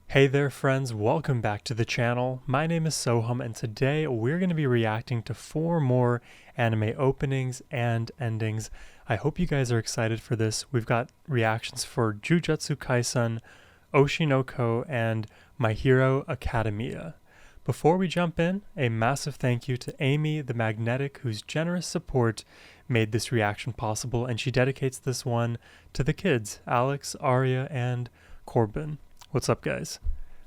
Hey there friends, welcome back to the channel. My name is Sohum and today we're going to be reacting to 4 more anime openings and endings. I hope you guys are excited for this. We've got reactions for Jujutsu Kaisen, Oshi no Ko, and My Hero Academia. Before we jump in, a massive thank you to Amy the Magnetic, whose generous support made this reaction possible, and she dedicates this one to the kids, Alex, Arya, and Corbin. What's up, guys?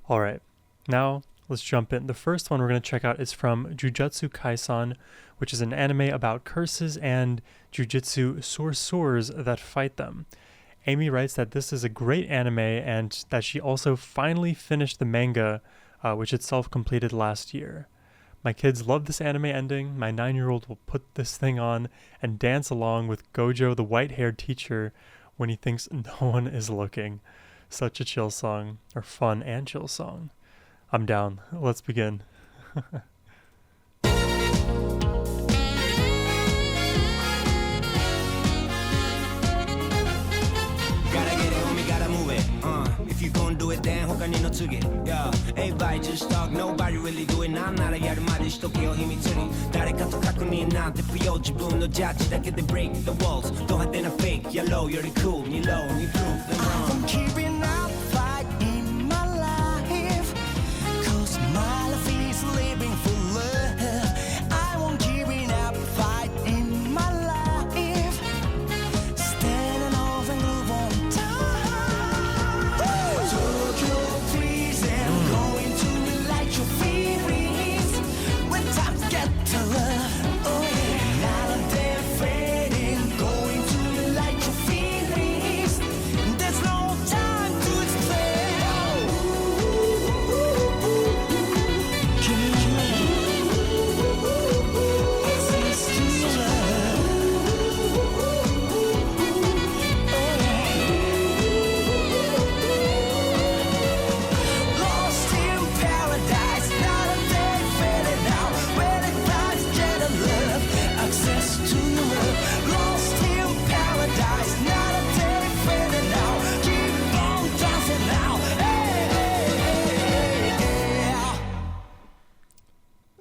Alright, now let's jump in. The first one we're going to check out is from Jujutsu Kaisen, which is an anime about curses and jujutsu sorcerers that fight them. Amy writes that this is a great anime and that she also finally finished the manga, which itself completed last year. My kids love this anime ending. My 9-year-old will put this thing on and dance along with Gojo, the white-haired teacher, when he thinks no one is looking. Such a chill song, or fun and chill song. I'm down. Let's begin. If you gon' do it, then 他にの次 Yeah, everybody just talk, nobody really do it なんならやるまでしとけよ秘密に誰かと確認なんて不要自分のジャッジだけで break the walls ド派手な fake やろうより cool に low に prove them wrong I'm keeping up fight in my life Cause my life is living for love I won't give it up fight in my life Standing off and move on time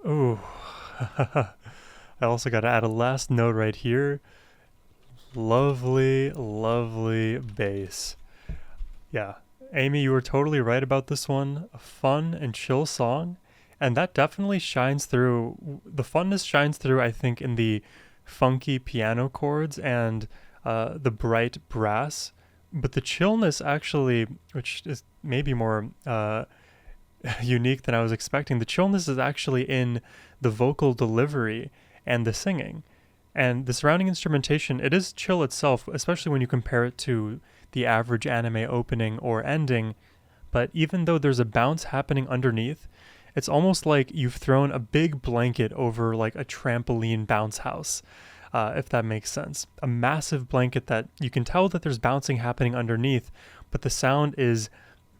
Ooh. I also got to add a last note right here. Lovely, lovely bass. Yeah, Amy, you were totally right about this one. A fun and chill song. And that definitely shines through. The funness shines through, I think, in the funky piano chords and the bright brass. But the chillness actually, which is maybe more unique than I was expecting, the chillness is actually in the vocal delivery and the singing. And the surrounding instrumentation, it is chill itself, especially when you compare it to the average anime opening or ending. But even though there's a bounce happening underneath, it's almost like you've thrown a big blanket over like a trampoline bounce house, if that makes sense. A massive blanket that you can tell that there's bouncing happening underneath, but the sound is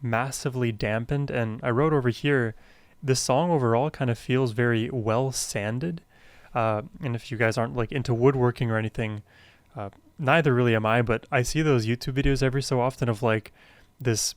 massively dampened. And I wrote over here, this song overall kind of feels very well sanded. And if you guys aren't like into woodworking or anything, neither really am I, but I see those YouTube videos every so often of like this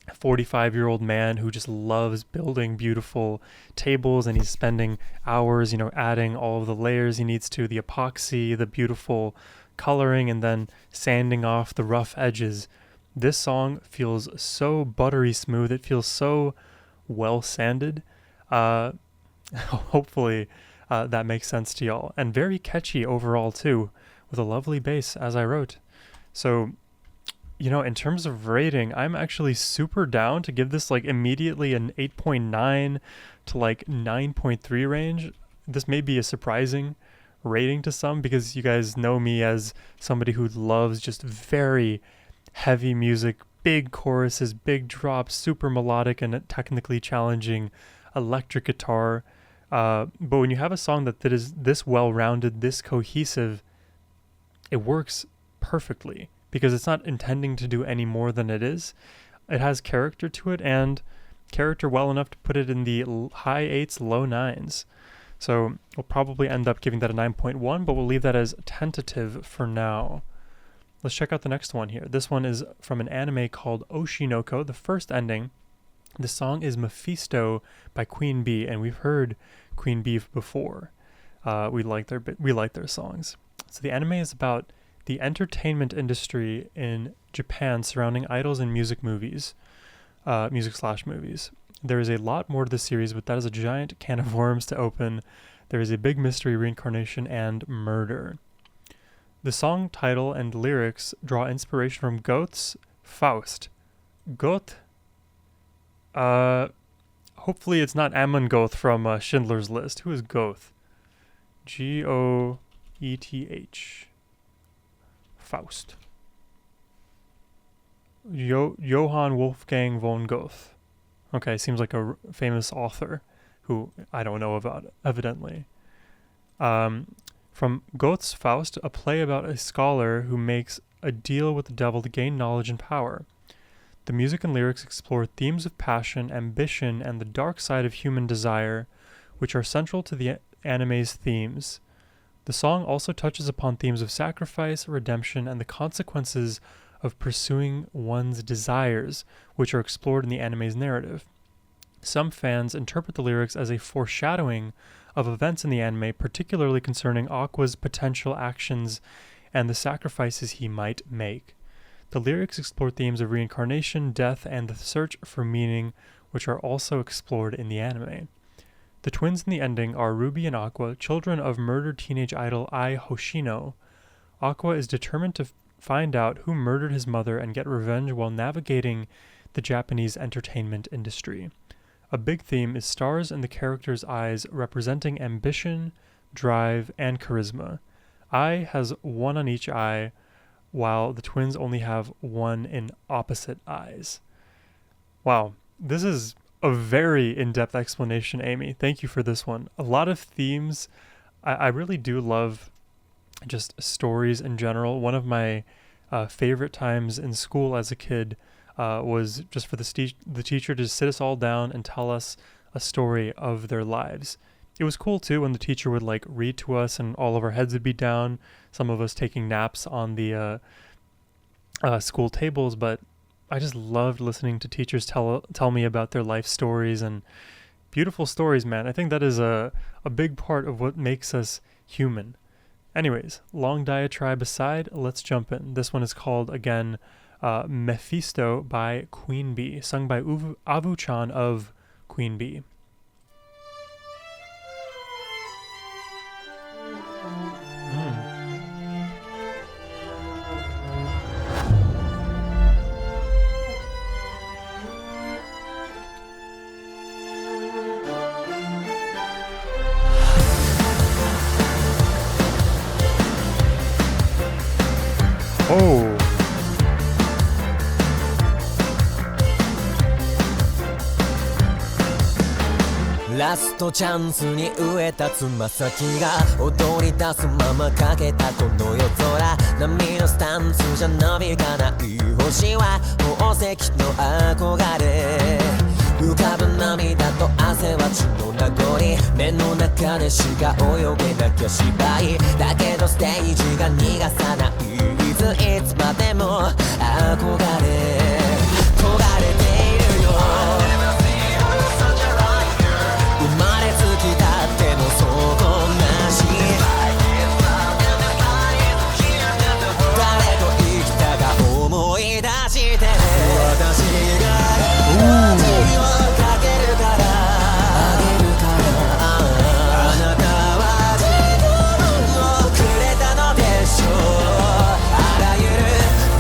45-year-old man who just loves building beautiful tables, and he's spending hours, adding all of the layers he needs to, the epoxy, the beautiful coloring, and then sanding off the rough edges. This song feels so buttery smooth. It feels so well sanded. Hopefully that makes sense to y'all. And very catchy overall too, with a lovely bass, as I wrote. So, in terms of rating, I'm actually super down to give this like immediately an 8.9 to like 9.3 range. This may be a surprising rating to some because you guys know me as somebody who loves just very heavy music, big choruses, big drops, super melodic and technically challenging electric guitar. But when you have a song that is this well-rounded, this cohesive, it works perfectly because it's not intending to do any more than it is. It has character to it, and character well enough to put it in the high 8s, low 9s. So we'll probably end up giving that a 9.1, but we'll leave that as tentative for now. Let's check out the next one here. This one is from an anime called Oshi no Ko, the first ending. The song is Mephisto by Queen Bee, and we've heard Queen Bee before. We like their songs. So the anime is about the entertainment industry in Japan surrounding idols and music/movies. There is a lot more to the series, but that is a giant can of worms to open. There is a big mystery, reincarnation, and murder. The song title and lyrics draw inspiration from Goethe's Faust. Goethe? Hopefully it's not Amon Goeth from Schindler's List. Who is Goethe? Goeth. Faust. Johann Wolfgang von Goethe. Okay, seems like a famous author who I don't know about, evidently. From Goethe's Faust, a play about a scholar who makes a deal with the devil to gain knowledge and power. The music and lyrics explore themes of passion, ambition, and the dark side of human desire, which are central to the anime's themes. The song also touches upon themes of sacrifice, redemption, and the consequences of pursuing one's desires, which are explored in the anime's narrative. Some fans interpret the lyrics as a foreshadowing of events in the anime, particularly concerning Aqua's potential actions and the sacrifices he might make. The lyrics explore themes of reincarnation, death, and the search for meaning, which are also explored in the anime. The twins in the ending are Ruby and Aqua, children of murdered teenage idol Ai Hoshino. Aqua is determined to find out who murdered his mother and get revenge while navigating the Japanese entertainment industry. A big theme is stars in the characters' eyes, representing ambition, drive, and charisma. Ai has one on each eye, while the twins only have one in opposite eyes. Wow, this is a very in-depth explanation, Amy. Thank you for this one. A lot of themes. I really do love just stories in general. One of my favorite times in school as a kid was just for the teacher to sit us all down and tell us a story of their lives. It was cool too when the teacher would like read to us and all of our heads would be down, some of us taking naps on the school tables, but I just loved listening to teachers tell me about their life stories, and beautiful stories, man. I think that is a big part of what makes us human. Anyways, long diatribe aside, let's jump in. This one is called, again, Mephisto by Queen Bee, sung by Avu-chan of Queen Bee. Oh. ラストチャンスに植えたつま先が踊り出すままかけたこの夜空波のスタンスじゃなびかない星は宝石の憧れ浮かぶ涙と汗は血の名残目の中でしか泳げなきゃ芝居だけどステージが逃がさないいつまでも憧れ焦がれているよ生まれつきたっての底なし誰と生きたか思い出して私が命をかけるからあげるからあなたは自分をくれたのでしょうあらゆる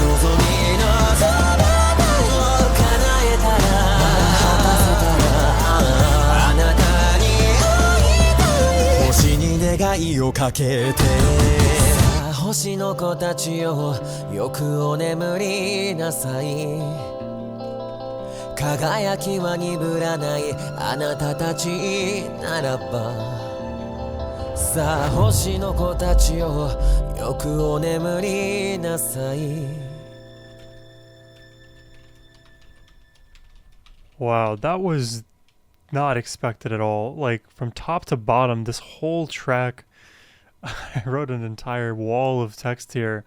望みの全てを叶えたら果たせたらあなたに会いたい星に願いをかけてさあ星の子たちよよくお眠りなさい輝きは鈍らないあなたたちならばさあ星の子たちよよくお眠りなさい Wow, that was not expected at all. Like, from top to bottom, this whole track, I wrote an entire wall of text here,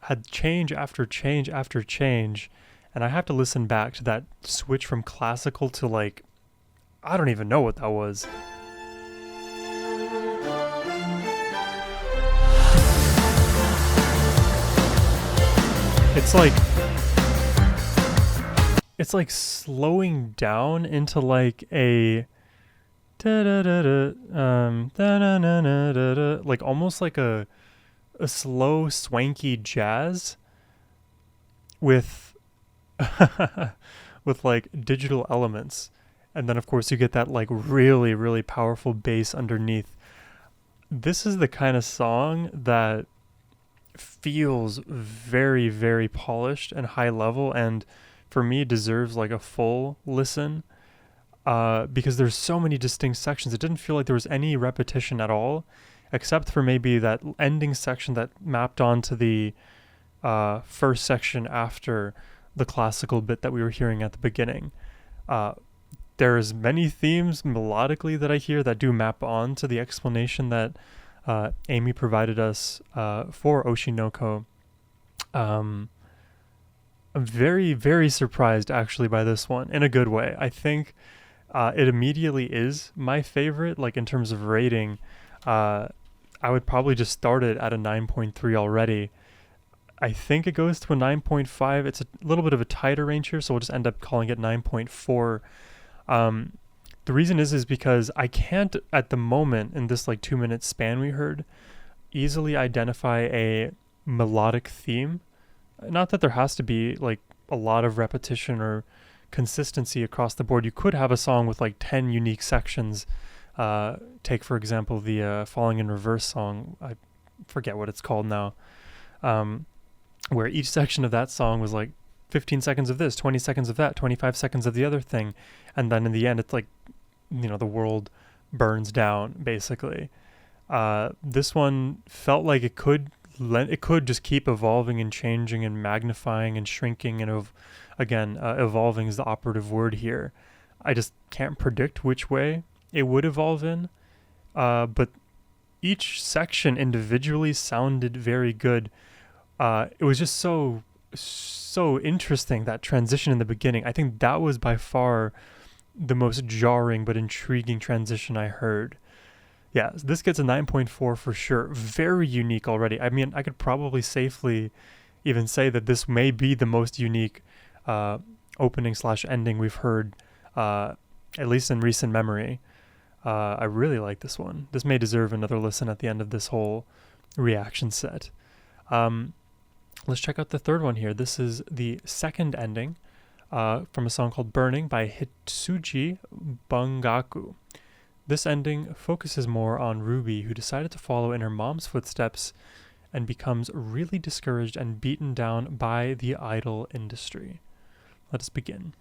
had change after change after change, And I have to listen back to that switch from classical to like, I don't even know what that was. It's like slowing down into like a like almost like a slow swanky jazz with with like digital elements, and then of course you get that like really really powerful bass underneath. This is the kind of song that feels very very polished and high level, and for me deserves like a full listen, because there's so many distinct sections. It didn't feel like there was any repetition at all, except for maybe that ending section that mapped onto the first section after the classical bit that we were hearing at the beginning. There's many themes melodically that I hear that do map on to the explanation that Amy provided us for Oshinoko. I'm very, very surprised actually by this one in a good way. I think it immediately is my favorite, like in terms of rating. I would probably just start it at a 9.3 already. I think it goes to a 9.5. It's a little bit of a tighter range here, so we'll just end up calling it 9.4. The reason is because I can't, at the moment, in this like 2-minute span we heard, easily identify a melodic theme. Not that there has to be like a lot of repetition or consistency across the board. You could have a song with like 10 unique sections. Take, for example, the Falling in Reverse song. I forget what it's called now. Where each section of that song was like 15 seconds of this, 20 seconds of that, 25 seconds of the other thing. And then in the end, it's like, you know, the world burns down, basically. This one felt like it could just keep evolving and changing and magnifying and shrinking and evolving is the operative word here. I just can't predict which way it would evolve in, but each section individually sounded very good. It was just so interesting, that transition in the beginning. I think that was by far the most jarring but intriguing transition I heard. Yeah, this gets a 9.4 for sure. Very unique already. I mean, I could probably safely even say that this may be the most unique opening/ending we've heard, at least in recent memory. I really like this one. This may deserve another listen at the end of this whole reaction set. Let's check out the third one here. This is the second ending from a song called Burning by Hitsuji Bungaku. This ending focuses more on Ruby, who decided to follow in her mom's footsteps and becomes really discouraged and beaten down by the idol industry. Let us begin.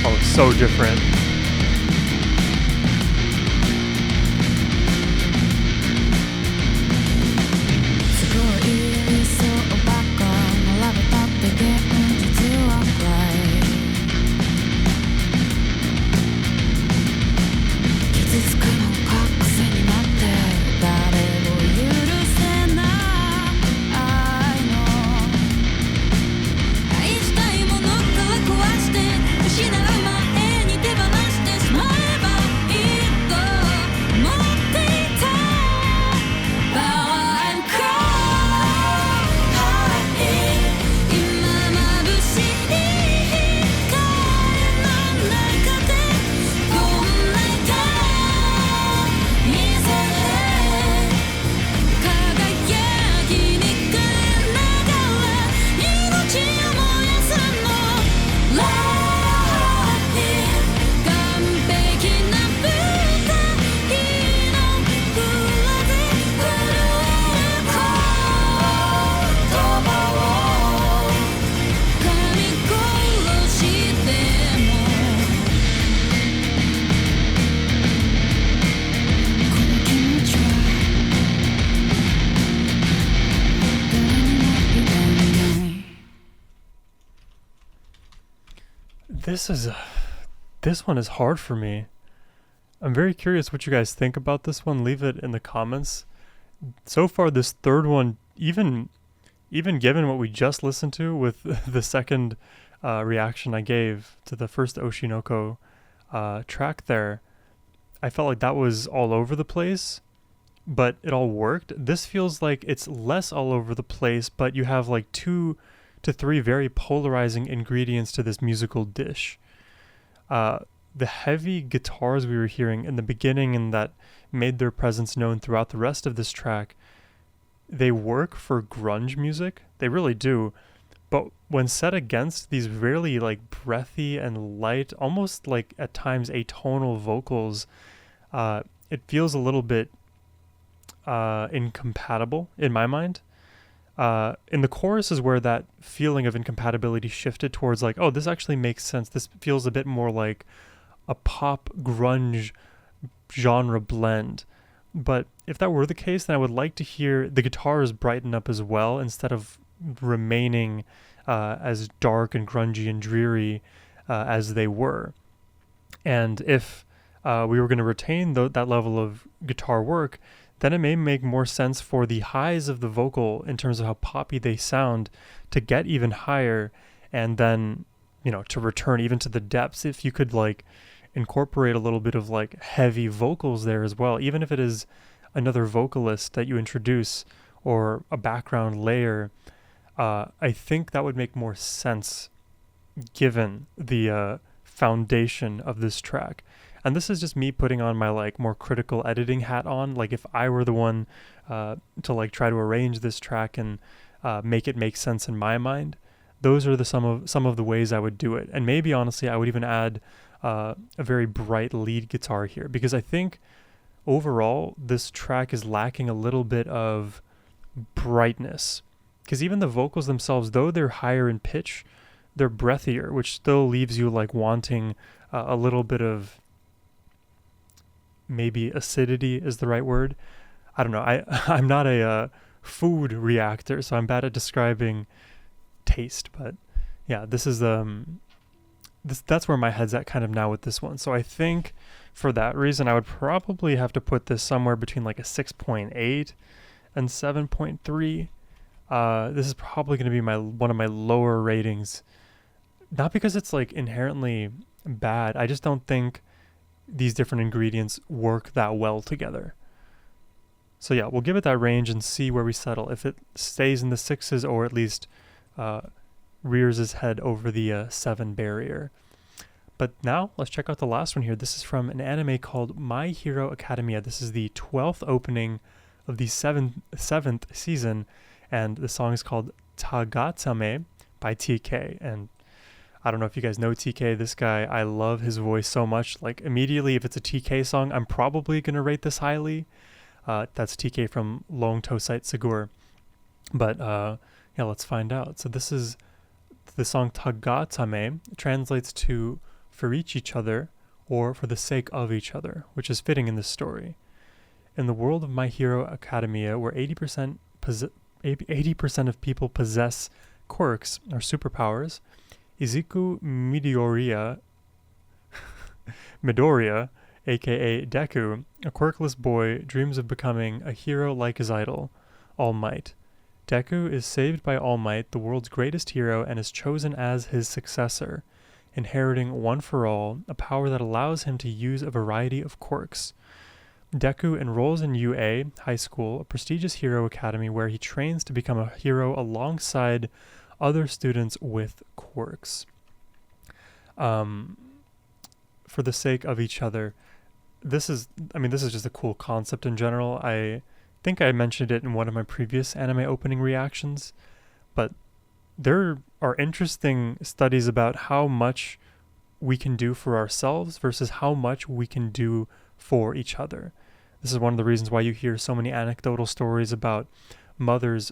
Oh, it's so different. This one is hard for me. I'm very curious what you guys think about this one. Leave it in the comments. So far, this third one, even even given what we just listened to with the second reaction I gave to the first Oshinoko track there, I felt like that was all over the place, but it all worked. This feels like it's less all over the place, but you have like 2 to 3 very polarizing ingredients to this musical dish. The heavy guitars we were hearing in the beginning and that made their presence known throughout the rest of this track, they work for grunge music. They really do. But when set against these really like breathy and light, almost like at times atonal vocals, it feels a little bit incompatible in my mind. In the chorus is where that feeling of incompatibility shifted towards like, oh, this actually makes sense. This feels a bit more like a pop grunge genre blend. But if that were the case, then I would like to hear the guitars brighten up as well instead of remaining as dark and grungy and dreary as they were. And if we were going to retain that level of guitar work, then it may make more sense for the highs of the vocal in terms of how poppy they sound to get even higher, and then, to return even to the depths. If you could like incorporate a little bit of like heavy vocals there as well, even if it is another vocalist that you introduce or a background layer, I think that would make more sense given the foundation of this track. And this is just me putting on my like more critical editing hat on. Like if I were the one to like try to arrange this track and make it make sense in my mind, those are some of the ways I would do it. And maybe honestly, I would even add a very bright lead guitar here, because I think overall this track is lacking a little bit of brightness. Because even the vocals themselves, though they're higher in pitch, they're breathier, which still leaves you like wanting a little bit of, maybe acidity is the right word. I don't know. I'm not a food reactor, so I'm bad at describing taste. But yeah, this is that's where my head's at kind of now with this one. So I think for that reason, I would probably have to put this somewhere between like a 6.8 and 7.3. This is probably going to be one of my lower ratings. Not because it's like inherently bad. I just don't think these different ingredients work that well together. So yeah, we'll give it that range and see where we settle. If it stays in the 6s or at least rears its head over the 7 barrier. But now let's check out the last one here. This is from an anime called My Hero Academia. This is the 12th opening of the 7th season, and the song is called Tagatame by TK. And I don't know if you guys know TK. This guy, I love his voice so much. Like immediately, if it's a TK song, I'm probably going to rate this highly. That's TK from Long Tosite Segur. But yeah, let's find out. So this is the song Tagatame, translates to for each other or for the sake of each other, which is fitting in this story. In the world of My Hero Academia, where 80% of people possess quirks or superpowers, Izuku Midoriya, aka Deku, a quirkless boy, dreams of becoming a hero like his idol, All Might. Deku is saved by All Might, the world's greatest hero, and is chosen as his successor, inheriting One for All, a power that allows him to use a variety of quirks. Deku enrolls in UA High School, a prestigious hero academy where he trains to become a hero alongside other students with quirks. For the sake of each other. This is just a cool concept in general. I think I mentioned it in one of my previous anime opening reactions, but there are interesting studies about how much we can do for ourselves versus how much we can do for each other. This is one of the reasons why you hear so many anecdotal stories about mothers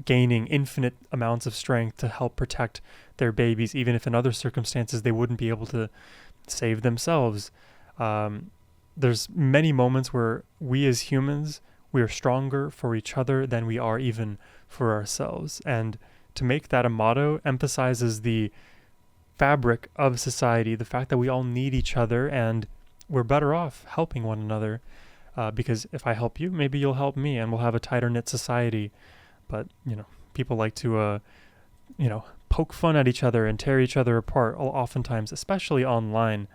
gaining infinite amounts of strength to help protect their babies, even if in other circumstances they wouldn't be able to save themselves. There's many moments where we as humans, we are stronger for each other than we are even for ourselves. And to make that a motto emphasizes the fabric of society, the fact that we all need each other and we're better off helping one another. Because if I help you, maybe you'll help me and we'll have a tighter knit society. But, people like to, poke fun at each other and tear each other apart, oftentimes, especially online.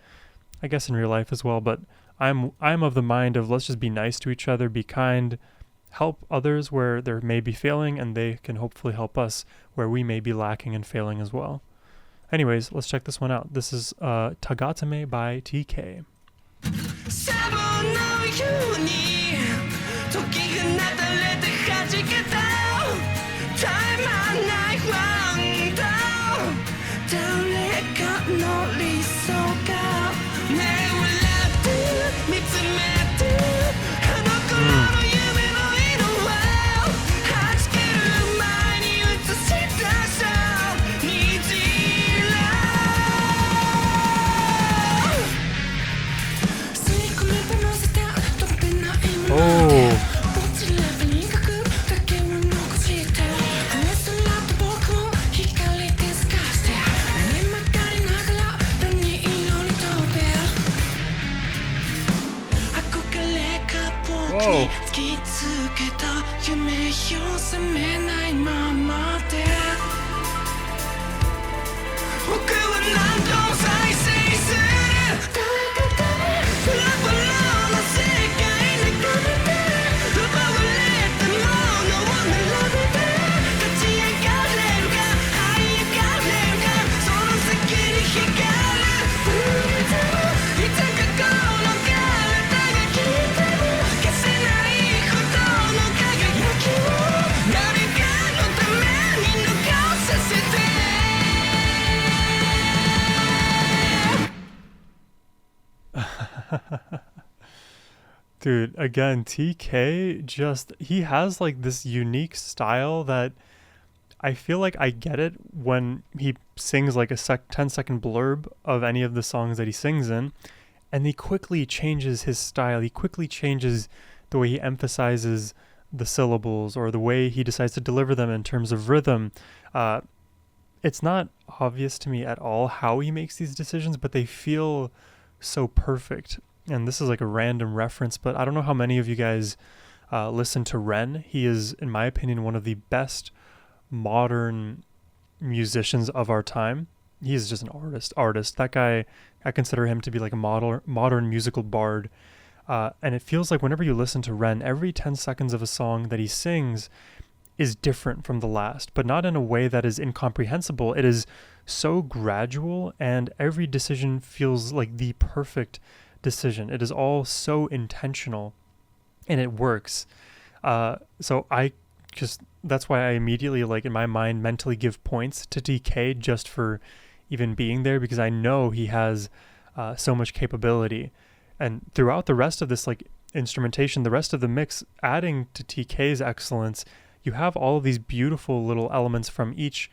I guess in real life as well, but I'm of the mind of let's just be nice to each other, be kind, help others where they may be failing, and they can hopefully help us where we may be lacking and failing as well. Anyways, let's check this one out. This is Tagatame by TK. シャボンのように時が流れて弾けた絶え間ない不安と誰かの理想が目を笑って見つめてあの頃の夢の色は弾ける前に映し出した虹色吸い込めば乗せた飛べないものでぼちらばに書くだけを残して晴れ空と僕を光で透かして目まかりながら何色に飛べ憧れが僕に突きつけた夢を覚めないままで僕は何度も再生する誰か誰フラフラな世界眺めて奪われたものを並べて立ち上がれるか這い上がれるかその先に光る震えてもいつかこの体が消えても消せないほどの輝きを誰かのために残させてDude, again, TK he has like this unique style that I feel like I get it when he sings like a 10-second blurb of any of the songs that he sings in, and he quickly changes his style. He quickly changes the way he emphasizes the syllables or the way he decides to deliver them in terms of rhythm. It's not obvious to me at all how he makes these decisions, but they feel so perfect. And this is like a random reference, but I don't know how many of you guys listen to Ren. He is, in my opinion, one of the best modern musicians of our time. He is just an artist. That guy, I consider him to be like a modern musical bard. And it feels like whenever you listen to Ren, every 10 seconds of a song that he sings is different from the last, but not in a way that is incomprehensible. It is so gradual, and every decision feels like the perfect decision. It is all so intentional, and it works. So that's why I immediately, like in my mind, mentally give points to TK just for even being there, because I know he has so much capability. And throughout the rest of this like instrumentation, the rest of the mix, adding to TK's excellence, you have all of these beautiful little elements from each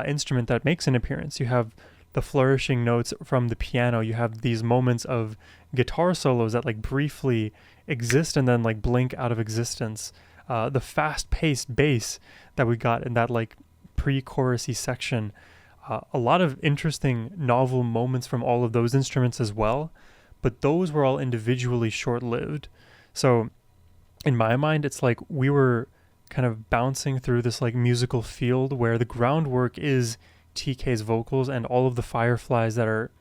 instrument that makes an appearance. You have the flourishing notes from the piano. You have these moments of guitar solos that like briefly exist and then like blink out of existence. The fast-paced bass that we got in that like pre-chorusy section. A lot of interesting novel moments from all of those instruments as well, but those were all individually short-lived. So in my mind, it's like we were kind of bouncing through this like musical field where the groundwork is TK's vocals, and all of the fireflies that are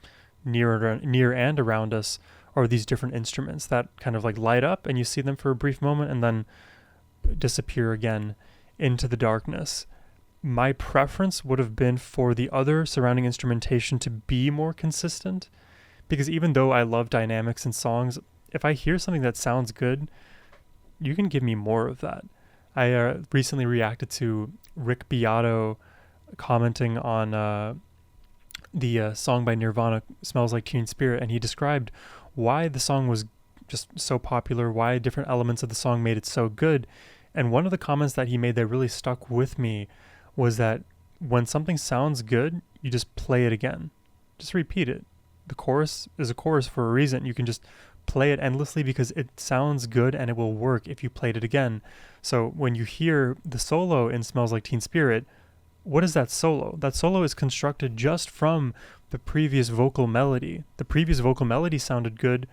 near and around us are these different instruments that kind of like light up and you see them for a brief moment and then disappear again into the darkness. My preference would have been for the other surrounding instrumentation to be more consistent, because even though I love dynamics in songs, if I hear something that sounds good, you can give me more of that. I recently reacted to Rick Beato commenting on the song by Nirvana, Smells Like Teen Spirit, and he described why the song was just so popular, why different elements of the song made it so good. And one of the comments that he made that really stuck with me was that when something sounds good, you just play it again. Just repeat it. The chorus is a chorus for a reason. You can just play it endlessly because it sounds good and it will work if you played it again. So when you hear the solo in Smells Like Teen Spirit, what is that solo? That solo is constructed just from the previous vocal melody. The previous vocal melody sounded good.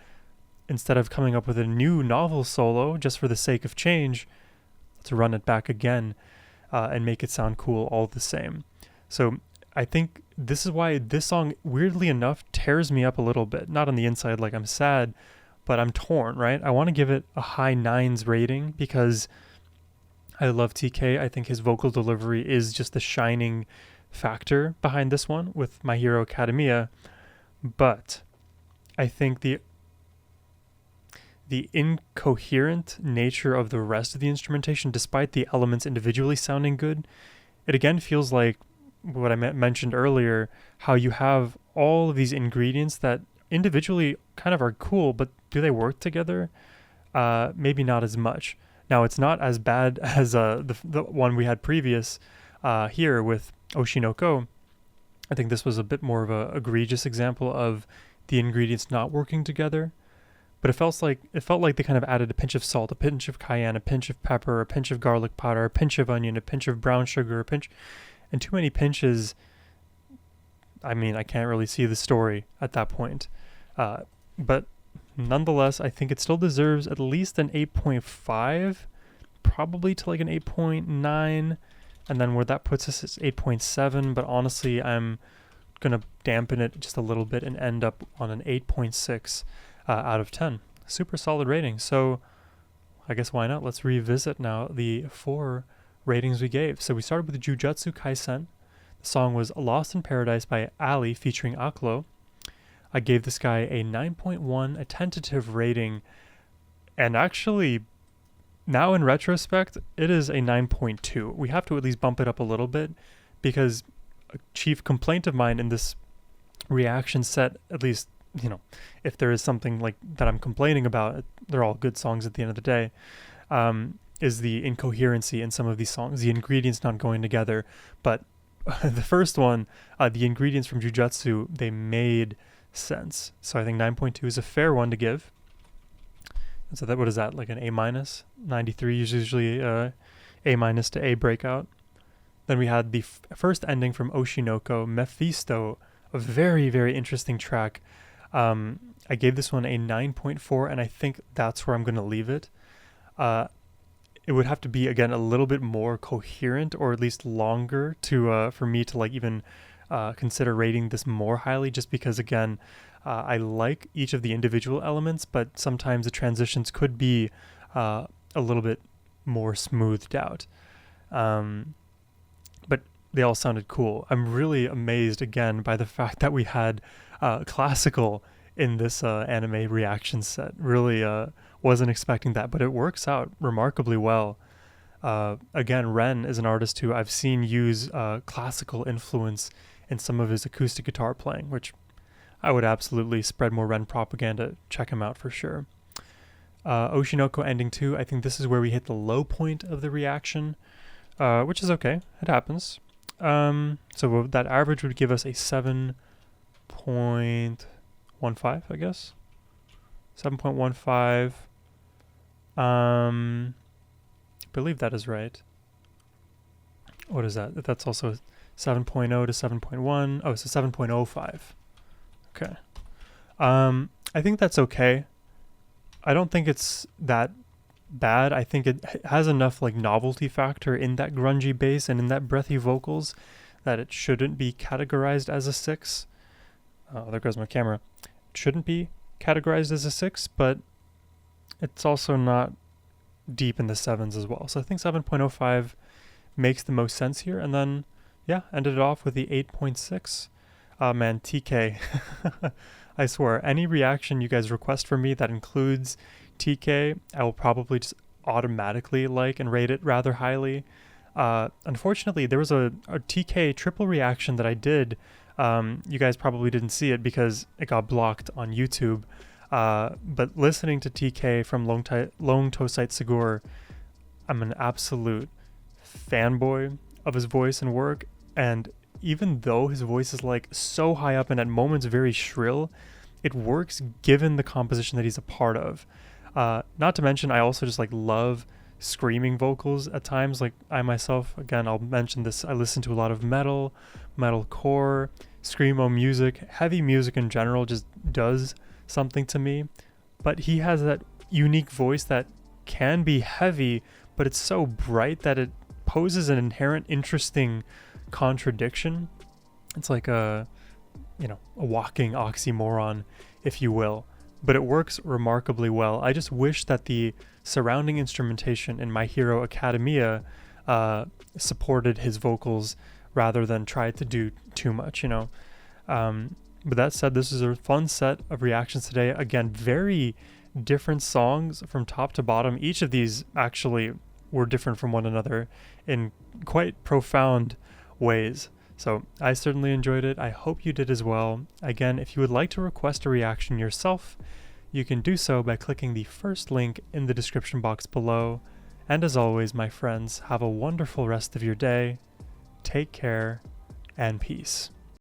Instead of coming up with a new novel solo just for the sake of change, let's run it back again. and make it sound cool all the same. So I think this is why this song, weirdly enough, tears me up a little bit. Not on the inside, like I'm sad, but I'm torn, right? I want to give it a high 9s rating because I love TK. I think his vocal delivery is just the shining factor behind this one with My Hero Academia. But I think the incoherent nature of the rest of the instrumentation, despite the elements individually sounding good, it again feels like what I mentioned earlier, how you have all of these ingredients that individually kind of are cool, but do they work together? Maybe not as much. Now, it's not as bad as the one we had previous here with Oshinoko. I think this was a bit more of a egregious example of the ingredients not working together. But it felt like they kind of added a pinch of salt, a pinch of cayenne, a pinch of pepper, a pinch of garlic powder, a pinch of onion, a pinch of brown sugar, and too many pinches. I mean, I can't really see the story at that point. But nonetheless, I think it still deserves at least an 8.5, probably to like an 8.9. And then where that puts us is 8.7. But honestly, I'm going to dampen it just a little bit and end up on an 8.6 out of 10. Super solid rating. So I guess why not? Let's revisit now the 4 ratings we gave. So we started with Jujutsu Kaisen. The song was Lost in Paradise by Ali featuring Aklo. I gave this guy a 9.1, a tentative rating, and actually now in retrospect it is a 9.2. We have to at least bump it up a little bit because a chief complaint of mine in this reaction set, at least, you know, if there is something like that I'm complaining about, they're all good songs at the end of the day, is the incoherency in some of these songs, the ingredients not going together. But the first one, the ingredients from Jujutsu, they made sense. So I think 9.2 is a fair one to give. And so that, what is that, like an A minus? 93 is usually A minus to A breakout. Then we had the first ending from Oshinoko, Mephisto, a very, very interesting track. I gave this one a 9.4, and I think that's where I'm going to leave it. It would have to be, again, a little bit more coherent, or at least longer to for me to like even consider rating this more highly, just because, again, I like each of the individual elements, but sometimes the transitions could be a little bit more smoothed out. But they all sounded cool. I'm really amazed, again, by the fact that we had classical in this anime reaction set. Really wasn't expecting that, but it works out remarkably well. Again, Ren is an artist who I've seen use classical influence in some of his acoustic guitar playing, which I would absolutely spread more Ren propaganda. Check him out for sure. Oshinoko ending 2, I think this is where we hit the low point of the reaction, which is okay. It happens. So that average would give us a 7.15, I guess. 7.15. I believe that is right. What is that? That's also 7.0 to 7.1. Oh, so 7.05. Okay. I think that's okay. I don't think it's that bad. I think it has enough like novelty factor in that grungy bass and in that breathy vocals that it shouldn't be categorized as a 6. Oh, there goes my camera. It shouldn't be categorized as a 6, but it's also not deep in the 7s as well. So I think 7.05 makes the most sense here. And then, yeah, ended it off with the 8.6. Man, TK. I swear, any reaction you guys request from me that includes TK, I will probably just automatically like and rate it rather highly. Unfortunately, there was a TK triple reaction that I did. You guys probably didn't see it because it got blocked on YouTube. But listening to TK from Long Tosite Sigur, I'm an absolute fanboy of his voice and work. And even though his voice is like so high up and at moments very shrill, it works given the composition that he's a part of. Not to mention, I also just like love screaming vocals at times. Like I myself, again, I'll mention this, I listen to a lot of metalcore, screamo music. Heavy music in general just does something to me. But he has that unique voice that can be heavy, but it's so bright that it poses an inherent interesting contradiction. It's like a walking oxymoron, if you will, but it works remarkably well. I just wish that the surrounding instrumentation in My Hero Academia supported his vocals rather than tried to do too much, But that said, this is a fun set of reactions today. Again, very different songs from top to bottom. Each of these actually were different from one another in quite profound ways. So I certainly enjoyed it. I hope you did as well. Again, if you would like to request a reaction yourself, you can do so by clicking the first link in the description box below. And as always, my friends, have a wonderful rest of your day. Take care and peace.